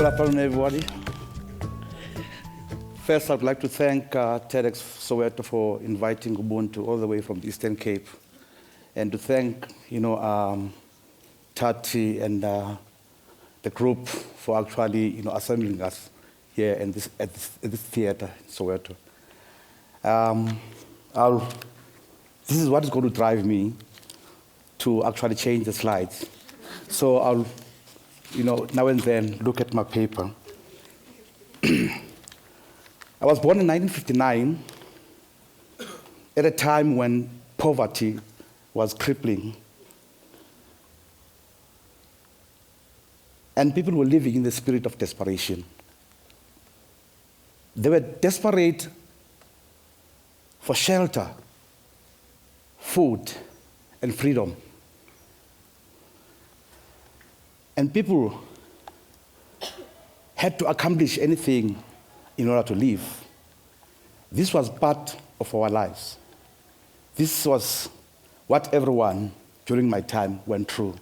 Good afternoon, everybody. First, I'd like to thank TEDxSoweto for inviting Ubuntu all the way from the Eastern Cape, and to thank, Tati and the group for actually, assembling us here in at this theater in Soweto. This is what is going to drive me to actually change the slides. So I'll, now and then look at my paper. I was born in 1959 at a time when poverty was crippling. And people were living in the spirit of desperation. They were desperate for shelter, food, and freedom. And people had to accomplish anything in order to live. This was part of our lives. This was what everyone during my time went through.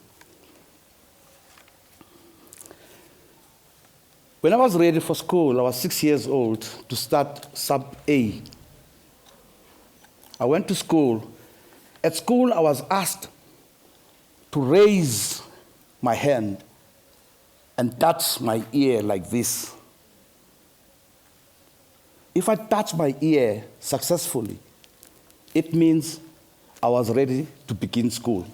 When I was ready for school, I was 6 years old to start sub A. I went to school. At school, I was asked to raise my hand and touch my ear like this. If I touch my ear successfully, it means I was ready to begin school.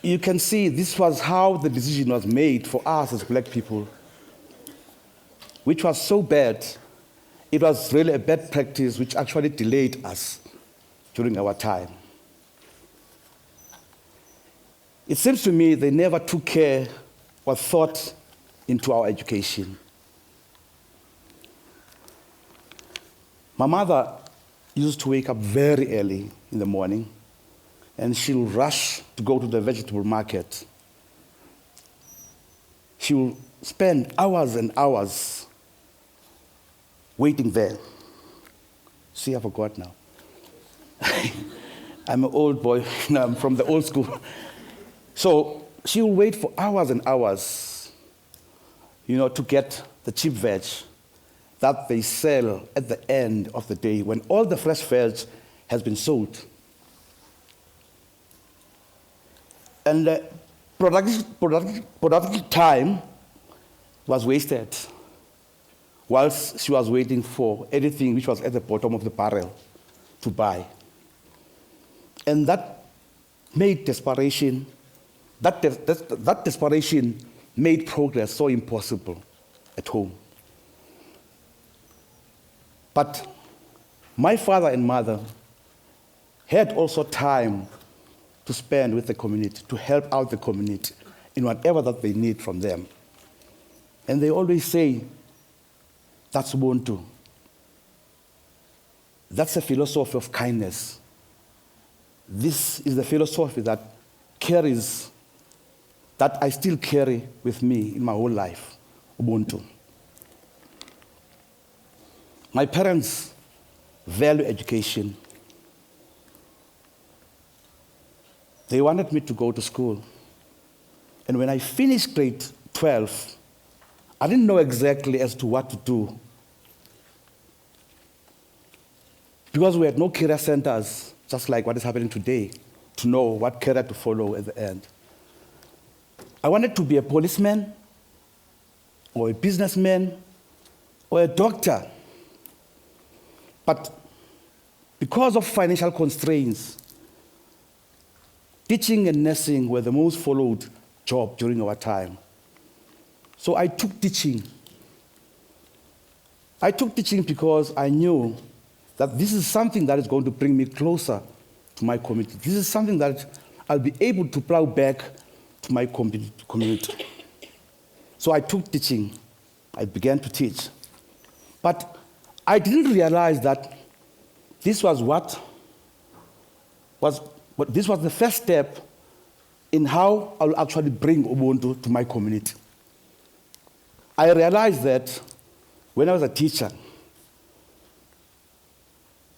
You can see this was how the decision was made for us as black people, which was so bad. It was really a bad practice which actually delayed us during our time. It seems to me they never took care or thought into our education. My mother used to wake up very early in the morning, and she'll rush to go to the vegetable market. She will spend hours and hours waiting there. See, I forgot now. I'm an old boy, I'm from the old school. So she will wait for hours and hours, to get the cheap veg that they sell at the end of the day when all the fresh veg has been sold. And the productive time was wasted whilst she was waiting for anything which was at the bottom of the barrel to buy. And that made desperation, that desperation made progress so impossible at home. But my father and mother had also time to spend with the community, to help out the community in whatever that they need from them. And they always say, that's Ubuntu. That's a philosophy of kindness. This is the philosophy that I still carry with me in my whole life, Ubuntu. My parents value education. They wanted me to go to school. And when I finished grade 12, I didn't know exactly as to what to do. Because we had no career centers, just like what is happening today, to know what career to follow at the end. I wanted to be a policeman, or a businessman, or a doctor. But because of financial constraints, teaching and nursing were the most followed job during our time. So I took teaching. I took teaching because I knew that this is something that is going to bring me closer to my community. This is something that I'll be able to plow back to my community. So I took teaching. I began to teach. But I didn't realize that this was the first step in how I'll actually bring Ubuntu to my community. I realized that when I was a teacher,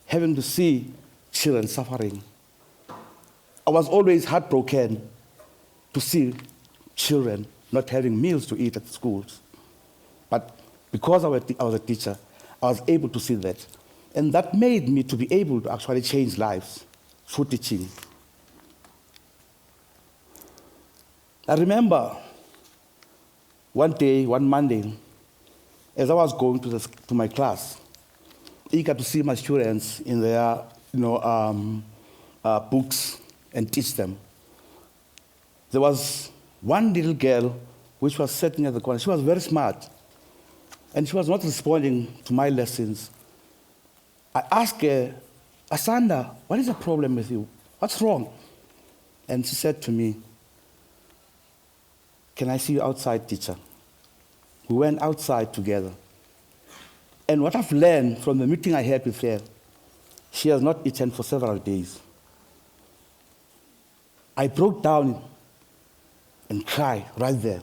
having to see children suffering, I was always heartbroken to see children not having meals to eat at schools. But because I was a teacher, I was able to see that. And that made me to be able to actually change lives through teaching. I remember one day, one Monday, as I was going to my class, eager to see my students in their books and teach them. There was one little girl which was sitting at the corner. She was very smart, and she was not responding to my lessons. I asked her, Asanda, what is the problem with you? What's wrong? And she said to me, can I see you outside, teacher? We went outside together. And what I've learned from the meeting I had with her, she has not eaten for several days. I broke down and cried right there.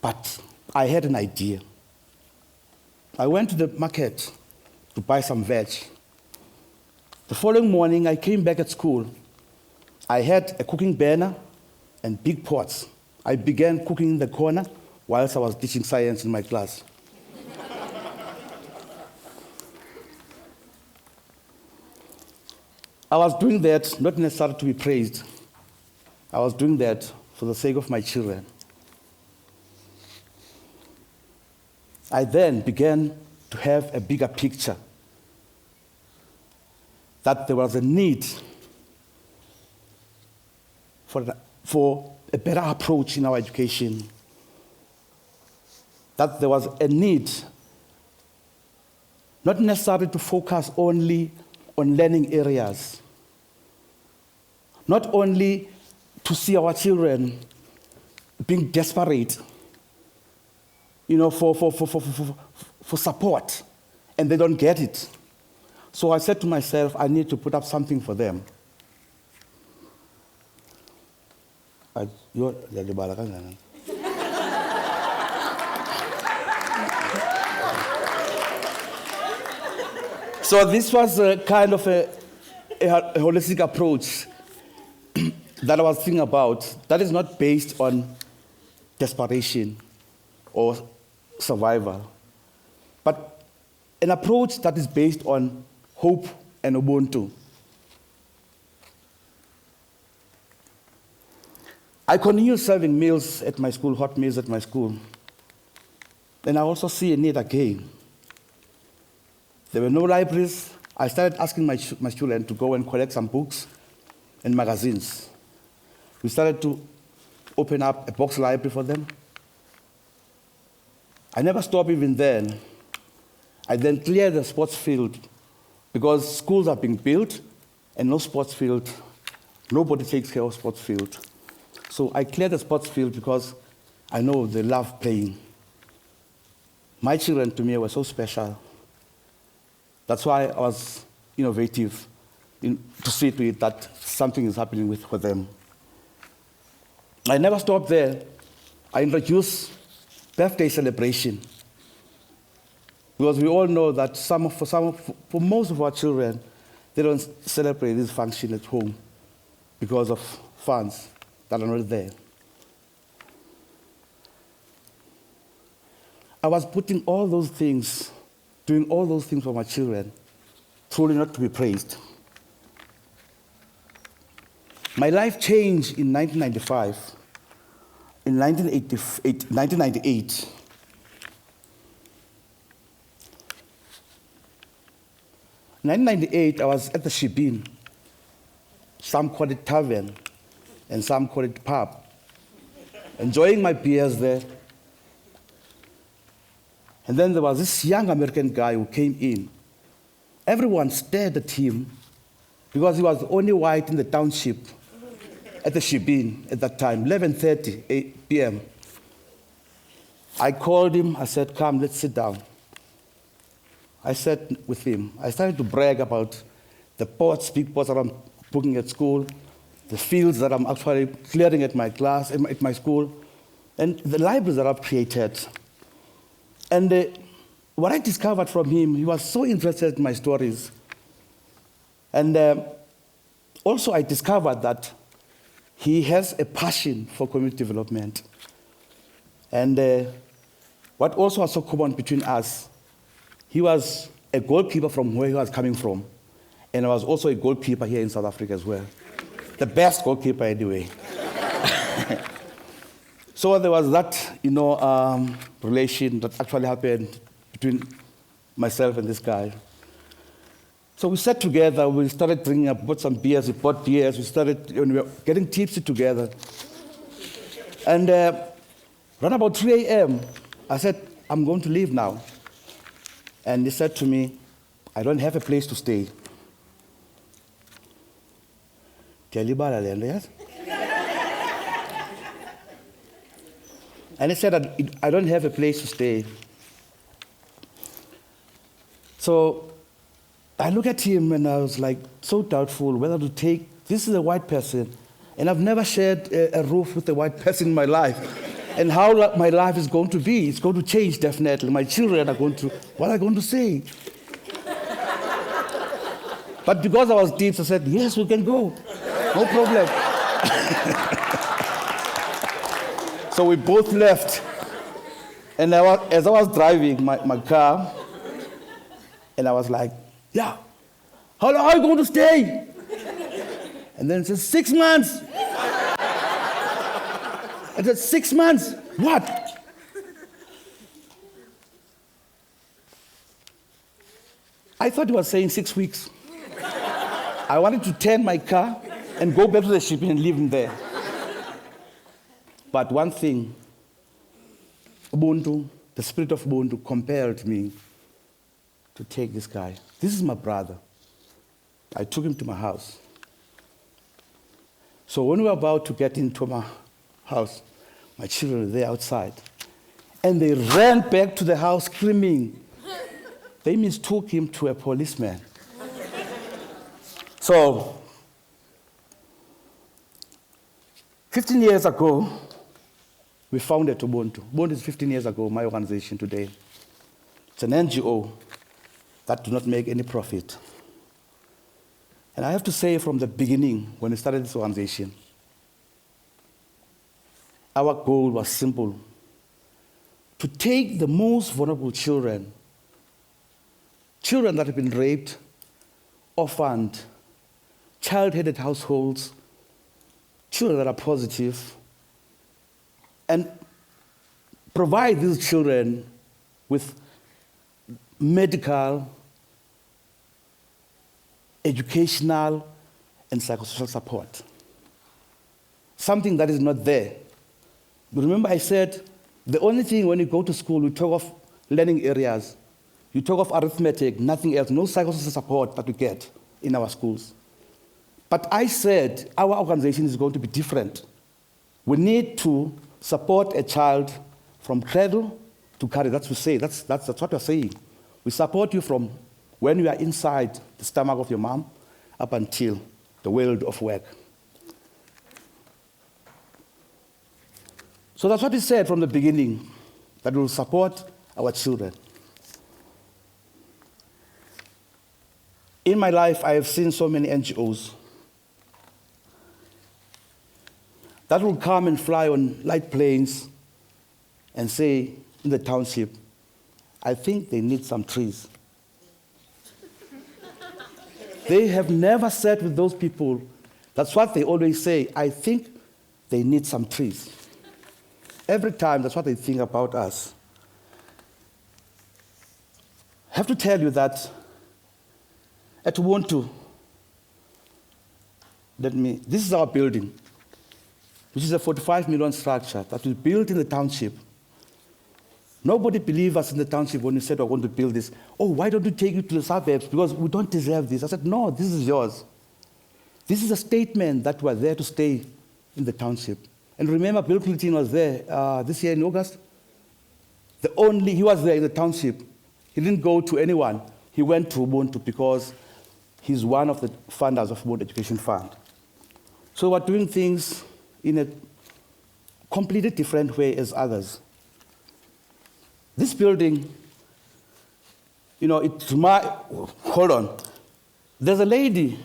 But I had an idea. I went to the market to buy some veg. The following morning, I came back at school. I had a cooking burner and big pots. I began cooking in the corner whilst I was teaching science in my class. I was doing that not necessarily to be praised. I was doing that for the sake of my children. I then began to have a bigger picture that there was a need for a better approach in our education, that there was a need not necessarily to focus only on learning areas, not only to see our children being desperate, for support, and they don't get it. So I said to myself, I need to put up something for them. So this was a kind of a holistic approach that I was thinking about, that is not based on desperation or survival, but an approach that is based on hope and Ubuntu. I continue serving meals at my school, hot meals at my school. And I also see a need again. There were no libraries. I started asking my children to go and collect some books and magazines. We started to open up a box library for them. I never stopped even then. I then cleared the sports field because schools are being built and no sports field, nobody takes care of sports field. So I cleared the sports field because I know they love playing. My children to me were so special. That's why I was innovative to see to it that something is happening with them. I never stopped there. I introduced birthday celebration. Because we all know that for most of our children, they don't celebrate this function at home because of funds that are not there. I was putting all those things, doing all those things for my children, truly not to be praised. My life changed in 1995. In 1998, I was at the Shibin. Some call it tavern, and some call it pub, enjoying my beers there. And then there was this young American guy who came in. Everyone stared at him because he was the only white in the township at the Shibin at that time, 11:30 p.m. I called him, I said, come, let's sit down. I sat with him. I started to brag about the pots, big pots that I'm cooking at school, the fields that I'm actually clearing at my class, at my school, and the libraries that I've created. And what I discovered from him, he was so interested in my stories. And also I discovered that he has a passion for community development. And what also was so common between us, he was a goalkeeper from where he was coming from, and I was also a goalkeeper here in South Africa as well. The best goalkeeper anyway. So there was that, relation that actually happened between myself and this guy. So we sat together, we started drinking, I bought some beers, we bought beers, we were getting tipsy together. And around about 3 a.m., I said, I'm going to leave now. And he said to me, I don't have a place to stay. Yes? And he said, I don't have a place to stay. So I look at him and I was like so doubtful whether to take, this is a white person, and I've never shared a roof with a white person in my life. And how my life is going to be, it's going to change definitely. My children are going to, what are they going to say? But because I was deep, I said, yes, we can go, no problem. So we both left. And as I was driving my car, and I was like, yeah, how long are you going to stay? And then it says, 6 months. I said, 6 months? What? I thought he was saying 6 weeks. I wanted to turn my car and go back to the shipping and leave him there. But one thing, Ubuntu, the spirit of Ubuntu compelled me to take this guy. This is my brother. I took him to my house. So when we were about to get into my house, my children were there outside. And they ran back to the house screaming. They mistook him to a policeman. So, 15 years ago, we founded Ubuntu. Ubuntu is 15 years ago, my organization today. It's an NGO that do not make any profit. And I have to say from the beginning, when we started this organization, our goal was simple: to take the most vulnerable children, children that have been raped, orphaned, child-headed households, children that are positive, and provide these children with medical, educational, and psychosocial support. Something that is not there. But remember I said, the only thing when you go to school, you talk of learning areas, you talk of arithmetic, nothing else, no psychosocial support that we get in our schools. But I said, our organization is going to be different. We need to support a child from cradle to cradle. That's what we say. That's what we're saying. We support you from when you are inside the stomach of your mom up until the world of work. So that's what we said from the beginning, that we will support our children. In my life, I have seen so many NGOs that will come and fly on light planes and say in the township, I think they need some trees. They have never said with those people, that's what they always say, I think they need some trees. Every time, that's what they think about us. I have to tell you that at Ubuntu, this is our building, which is a 45 million structure that we built in the township. Nobody believed us in the township when we said we're going to build this. Oh, why don't you take it to the suburbs? Because we don't deserve this. I said, no, this is yours. This is a statement that we're there to stay in the township. And remember, Bill Clinton was there this year in August. He was there in the township. He didn't go to anyone. He went to Ubuntu because he's one of the funders of Ubuntu Education Fund. So we're doing things in a completely different way as others. This building, hold on. There's a lady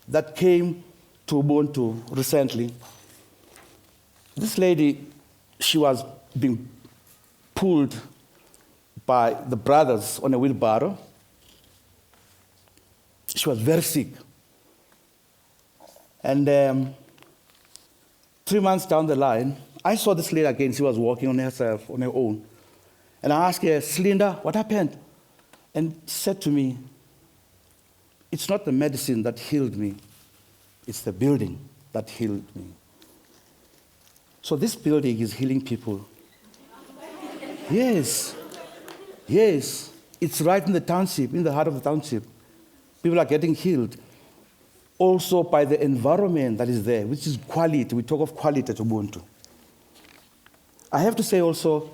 that came to Ubuntu recently, This lady, she was being pulled by the brothers on a wheelbarrow. She was very sick. And 3 months down the line, I saw this lady again. She was walking on herself, on her own. And I asked her, Slinda, what happened? And she said to me, it's not the medicine that healed me, it's the building that healed me. So this building is healing people. Yes, yes, it's right in the township, in the heart of the township. People are getting healed. Also by the environment that is there, which is quality. We talk of quality at Ubuntu. I have to say also,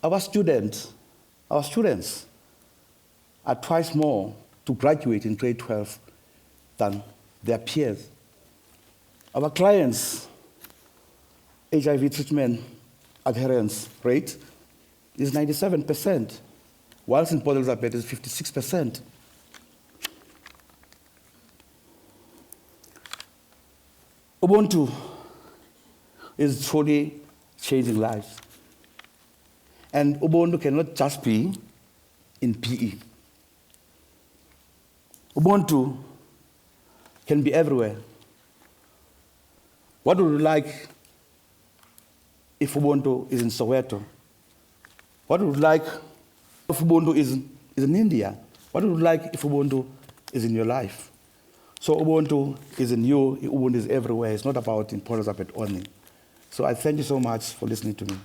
our students are twice more to graduate in grade 12 than their peers. Our clients' HIV treatment adherence rate is 97%, whilst in Port Elizabeth is 56%. Ubuntu is truly changing lives. And Ubuntu cannot just be in PE. Ubuntu can be everywhere. What would you like if Ubuntu is in Soweto? What would you like if Ubuntu is in India? What would you like if Ubuntu is in your life? So Ubuntu is in you, Ubuntu is everywhere. It's not about in Port Elizabeth only. So I thank you so much for listening to me.